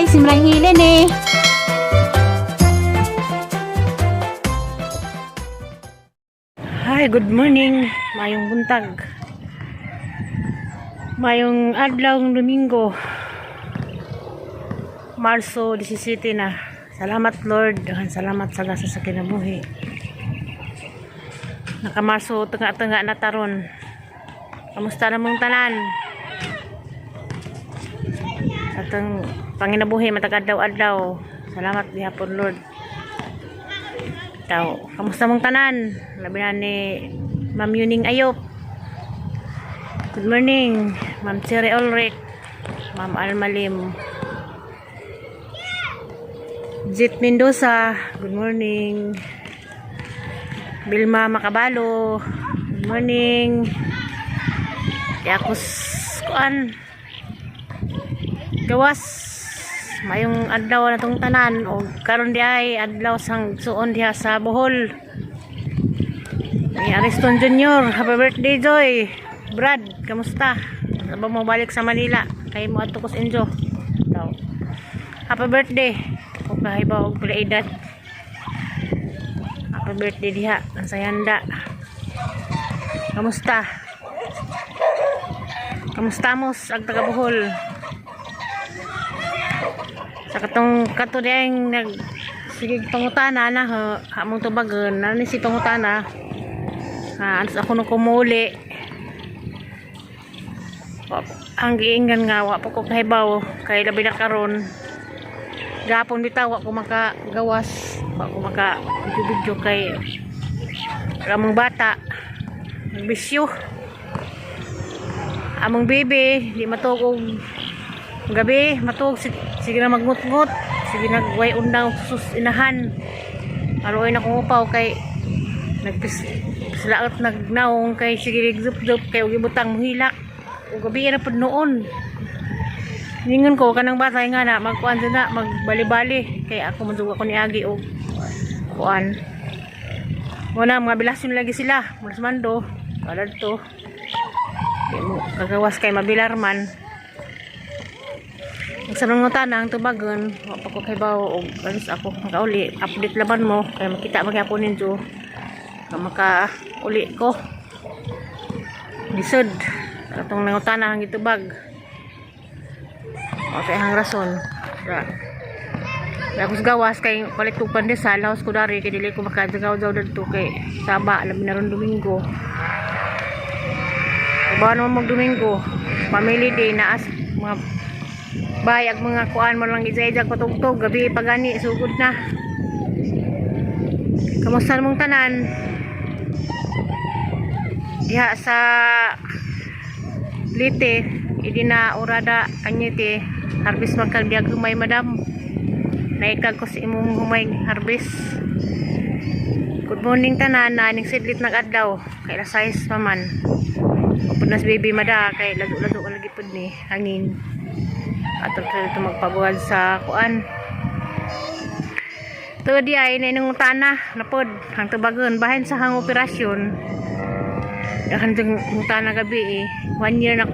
simrang hilin eh. Hi, good morning. Mayong buntag. Mayong adlaw ng Domingo. Marso 17 na. Salamat Lord. Salamat sa gasa sa kinabuhi. Nakamarso tengah-tengah na taron. Kamusta na mong tanan? Atong panginabuhi matag adlaw-adlaw. Salamat gihapon Lord. Tao, kamusta mong tanan? Labi na ni Ma'am Yuning Ayop. Good morning, Ma'am Cherry Ulrich, Ma'am Almalim, Jit Mendoza. Good morning, Bilma Makabalo. Good morning, Yakos Kuan Gawas. Mayong adlaw na tong tanan o karon di ay adlaw sang suon diha sa Bohol. Ni Ariston Jr. Happy birthday Joy. Brad, kamusta? Ba mo balik sa Manila kay mo adto kos enjo. Daw. Happy birthday. O kahibaw og pila edad. Happy birthday diha ang sayanda. Kamusta? Kamustamos ag taga Bohol? Sa kato diyang nag sige pangutana na among tubagon na ni si pangutana anos ako nung kumuli ang giingan nga wa po ko kahibaw kay labi na karon gapon bitaw wa ko makagawas wa ko maka video kay among bata nagbisyo among bebe di matugog gabi matug sige na magngut-ngut sige nagway undaw sus inahan aroy na kong upaw kay nagpislaot nagnaong kay sige ligzup-zup kay ug ibutang muhilak ug gabi ra pud noon ningon ko kanang bata nga na magkuan na magbali-bali kay ako manduga ko ni agi og kuan wala mga bilasyon lagi sila mulas mando kadad to kagawas kay mabilarman. Sa nangutan ang tubagon, wapa ko kaybaw og alis ako makauli, update laban mo kay makita magyapon ninyo. Maka uli ko. Lisod. Atong nangutan ang gitubag. Okay hang rason. Tapos gawas kay palit ko pandesal, laos ko dari kay dili ko makadagaw-daw dito kay Saba labi na ron Domingo. Ba naman mag-Domingo, family day na as mga bayag mga kuan mo lang gizayjag patugtog gabi pagani sugod na. Kamusta mong tanan diha sa Lite idi na urada kanyete harvest magkagdiag humay madam naikag ko sa imong humay harvest. Good morning tanan na ning sidlit nag-adlaw kay la size pa man punas baby mada kay lado-lado lagi pud ni hangin atong ito magpabuhad sa kuan to di ay na inong tana napod hang tubagon bahin sa hang operasyon dahan jeng tana gabi 1 year na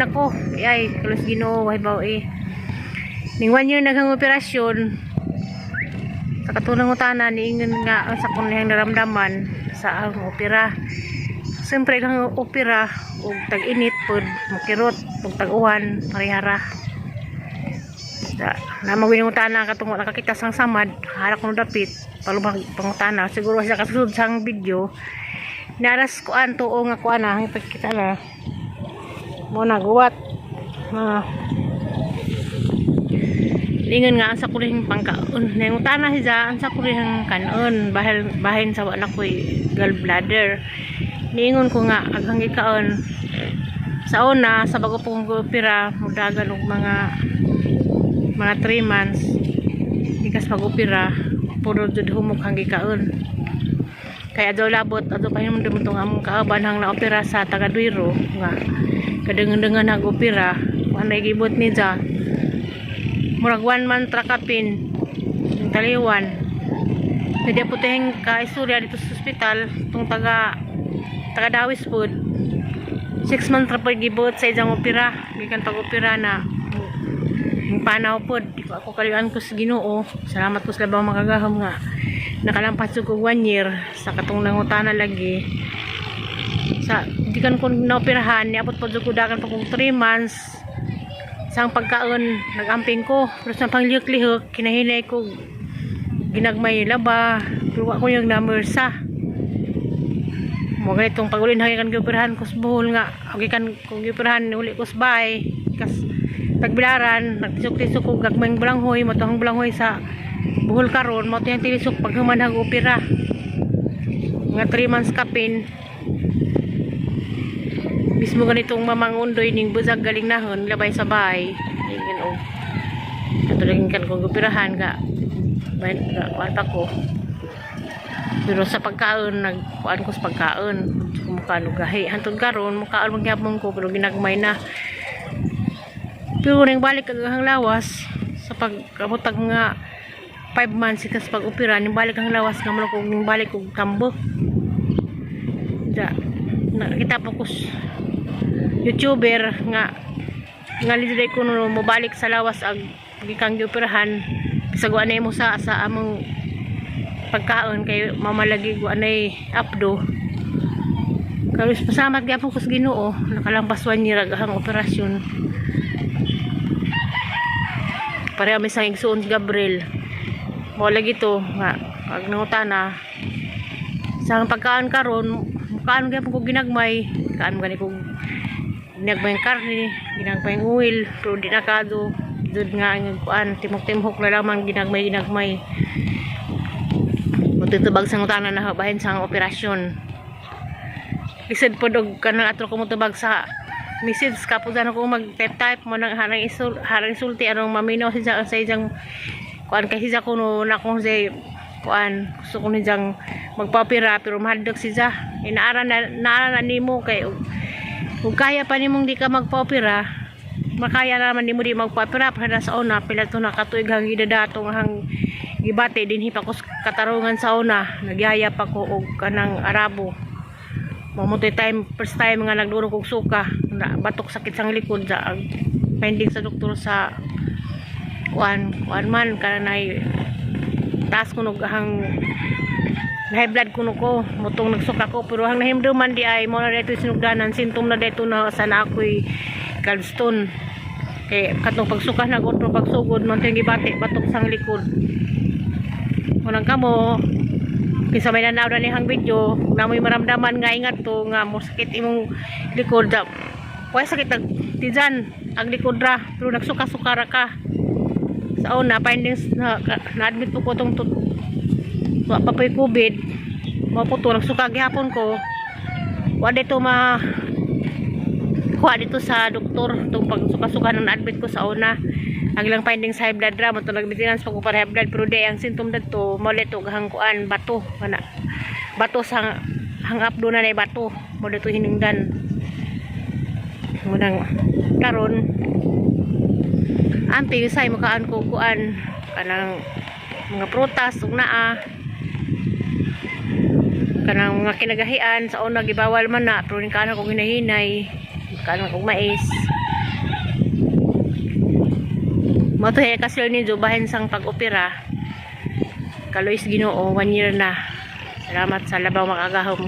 ko ay kalos Ginoo way baw ning 1 year naghang operasyon sa katunang utana niingon nga sa kunihang naramdaman sa ang opera. Siyempre hang opera ug tag-init pod makirot ug tag-uwan parihara. Na magwinungtana katong nakakita sang samad harak no dapit palubag pangutana siguro siya kasunod sang video naras kuan tuo nga kuan ang pagkita na mo naguwat lingon nga ang sa kulihing pangkaon nangutana siya ang sa kulihing kanon bahin sa wala ko'y gallbladder ningon ko nga aghang gikaon sa una sa bago pong opera mudagan og mga 3 months ikas mag-opera puro jud humok hang gikaon kaya daw labot ato pa hinom dumutong among kaaban hang na-opera sa Tagaduiro nga kadengan-dengan nag-opera anay gibot ni ja murag 1 month rakapin yung taliwan pwede po tayong kaistorya dito sa hospital itong taga Dawis food 6 months ra po gibot sa isang opera gikan pag-opera na Yung panaw po, di ko ako kaliwan ko sa Ginoo. Salamat ko sa labang makagahom nga. Nakalampas ko 1 year sa katong nangutana lagi. Sa di kan ko naoperahan, niabot po ko dagan pa kong 3 months. Sang pagkaon, nagamping ko. Pero sa panglihok-lihok, kinahinay ko ginagmay laba. Pero ako yung number sa. Mo ganitong pagulin hagikan gioperahan ko sa buhol nga. Hagikan ko gioperahan uli ko sa bay. Kas pagbilaran, nagtisok-tisok ko gagmayng balanghoy, matuhang balanghoy sa buhol karon, mo tiyang tilisok pag humanhag opera. Mga 3 months kapin. Mismo ganitong mamang undoy ning buzag galing nahon labay sa bahay. Ingin og katulad kan kong operahan ga bayan ga kwarta ko. Pero sa pagkaon nagkuan ko sa pagkaon. Kumukano gahi hantod karon mukaon magyapon ko pero ginagmay na. Pero nang balik ang lawas sa pagkabutag nga 5 months ikas pag-opera ning balik ang lawas nga mo ko ning balik og tambok. Nakita po ko YouTuber nga liday ko no mobalik sa lawas ag gikang gioperahan bisag anay mo sa among pagkaon kay mamalagi ko anay apdo. Karon pasamat gyapon ko sa Ginoo nakalampas 1 year ang operasyon. Pareha may sang igsuon Gabriel. Mo lagi to nga ag nangutana sa pagkaan karon kaan gyapon ko ginagmay kaan gani ko ginagmay karne ginagmay oil pero di nakado dud nga ang kuan timok-timok na lamang ginagmay matutubag sa ngutana na bahin sa operasyon lisod po dog kanang atro ko motubag sa message kapudan ako mag-type mo nang harang sulti anong maminaw sa iyang kuan kay siya kuno na kung say kuan gusto ko niyang magpapira pero mahadlok siya inaara na nimo kay kung kaya pa nimong di ka magpapira makaya naman nimo di magpapira para sa una pila to nakatuig hang gidadatong hang gibati dinhi pa ko katarungan sa una nagyaya pa ko og kanang Arabo mamutoy time first time nga nagduro kog suka na batok sakit sang likod sa pending sa doktor sa kuan man kanay taas ko hang high blood kuno ko mutong nagsuka ko pero hang nahimduman di ay mo na dito sinugdanan sintom na dito na sana ako'y gallstone kay katong pagsuka na gotro pagsugod man tayong gibati batok sang likod unang kamo kinsa may nanaw na nihang video namoy maramdaman nga ingat to nga mo sakit imong likod kuy sakit tijan ang likod ra pero nagsuka-suka ra ka sa una findings na admit po ko tong papay COVID maputo nagsuka gihapon ko wa dito kuha dito sa doktor itong pagsuka-suka na admit ko sa una ang ilang findings high blood ra mo to nag-maintenance pag para high blood pero di ang symptom dito maulit og hang kuan bato kana bato sa hang abdo na nay bato mo dito hinungdan mo nang karon ampi usay makaan ko kuan kanang mga prutas ug naa kanang mga kinagahian sa una gibawal man na pero ning kana ko ginahinay kanang og mais mo to kasi ni bahin sang pag-opera kalois Ginoo 1 year na salamat sa labaw makagahom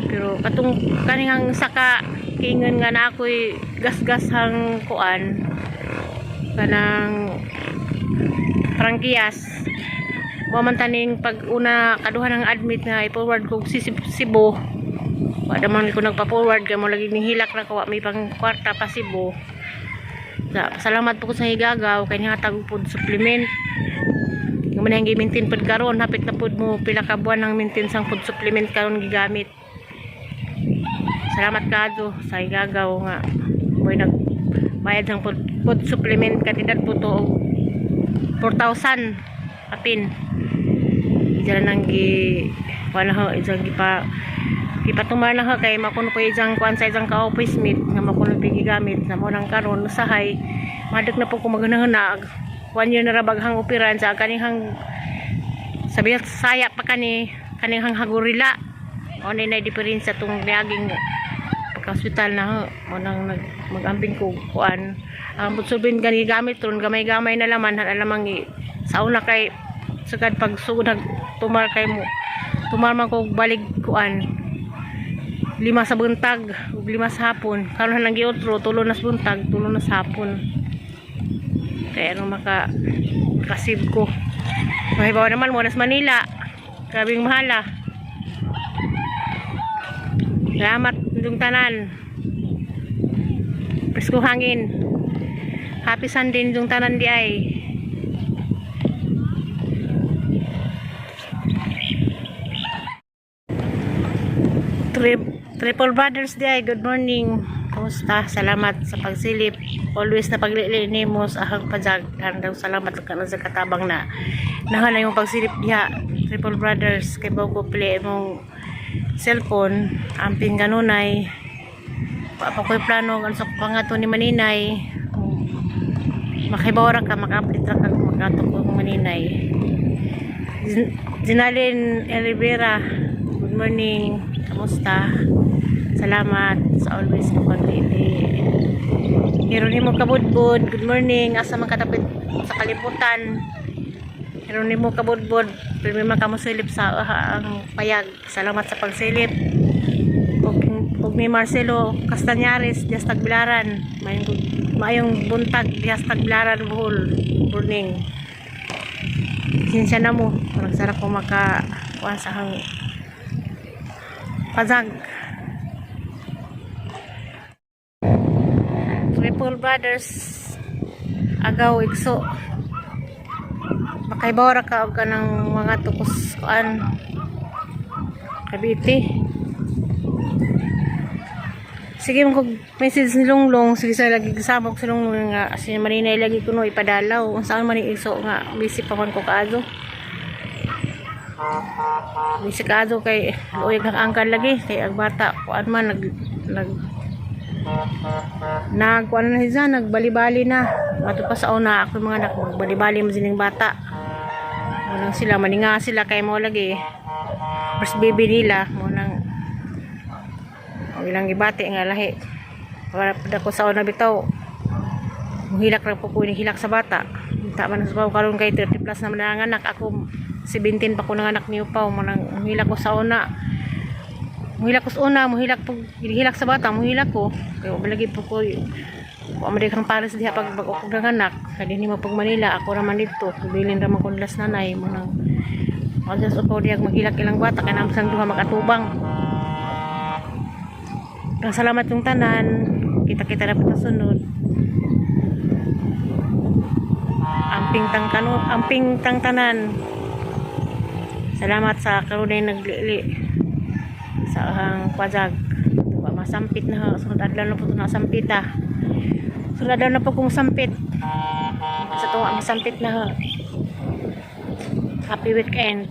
pero katong kaningang saka kingon nga na ako'y gasgas hang kuan kanang prangkiyas mo man taning pag una kaduhan ng admit nga i-forward ko si Cebu wala man ko nagpa-forward kay mo lagi ning hilak na ko may pang kwarta pa Cebu. Salamat po ko sa higagaw kay nihatag food supplement nga man ang gi-maintain pud karon hapit na pud mo pila ka buwan nang maintain sang food supplement karon gigamit. Salamat kadto sa higagaw nga moy nagbayad sang food supplement kandidat po to 4,000 apin dira nang gi wala ho isang ipatumar na ha kay makuno po isang kuan sa isang ka-office mate nga makuno gigamit na mo nang karon usahay madek na po ko maganahunag 1 year na ra baghang operan sa kanihang sabihat saya pa kanihang hagurila o na diferensya tong niaging pagka-hospital na ho mo nang magambing ko kuan ang butsubin gani gamit ron gamay-gamay na laman alamang sa una kay sagad pag sugod tumar kay mo tumar man ko balig kuan 5 sa buntag ug 5 sa hapon karon lang giotro 3 na sa buntag 3 na sa hapon kaya ano makasib ko mahibaw naman mo nas Manila grabing mahala salamat yung tanan presko hangin happy Sunday yung tanan di ay Triple Brothers di ay good morning kumusta salamat sa pagsilip always na paglili nimo sa ahang pajag daw salamat ka sa katabang na nahala yung pagsilip diha Triple Brothers kay bago pili mong cellphone amping ganunay papakoy plano ang sa pangato ni Maninay makibawra ka maka-update ra ka makato ko Maninay Zinalin Elivera good morning kamusta salamat sa always mo paglili Hieronimo Kabudbud good morning asa man katapit sa kalibutan Hieronimo Kabudbud pirmi man kamo silip sa ang payag salamat sa pagsilip ug ni Marcelo Castañares dias Tagbilaran mayong buntag dias Tagbilaran Bohol morning sinsya na mo magsarap ko maka kuan sa hang pazag Triple Brothers agaw igso makaibawra ka og kanang mga tukos kuan Cavite sige mo kog message ni Longlong sige sa lagi kasama ko si Longlong nga si Maninay lagi kuno ipadalaw unsaon man igso nga busy pa man ko kaadto busy kaadto kay luoy kang angkan lagi kay ang bata kuan man kuan na siya nagbali-bali na ato pa sa una ako mga anak magbali-bali mo sining bata mo sila maninga sila kay mo lagi first baby nila mo nang ilang gibati nga lahi para pada ko sa una bitaw muhilak ra po ko hilak sa bata ta man sa karon kay 30 plus na man anak ako 17 pa ko nang anak ni Upaw mo nang muhilak ko sa una muhilak po hilak sa bata muhilak ko kay malagi po ko amadi kang pares diha pag og anak kay dinhi mo pag Manila ako ra man dito bilin ra man ko las nanay mo nang Aljas Upaw diha maghilak ilang bata kay namsang duha makatubang. Salamat yung tanan kita na pa sunod amping tang tanan salamat sa karunay naglili sa ang pajag masampit na sunod adlaw na po ito nasampita sunod adlaw na po kung sampit sa tuwa masampit na happy weekend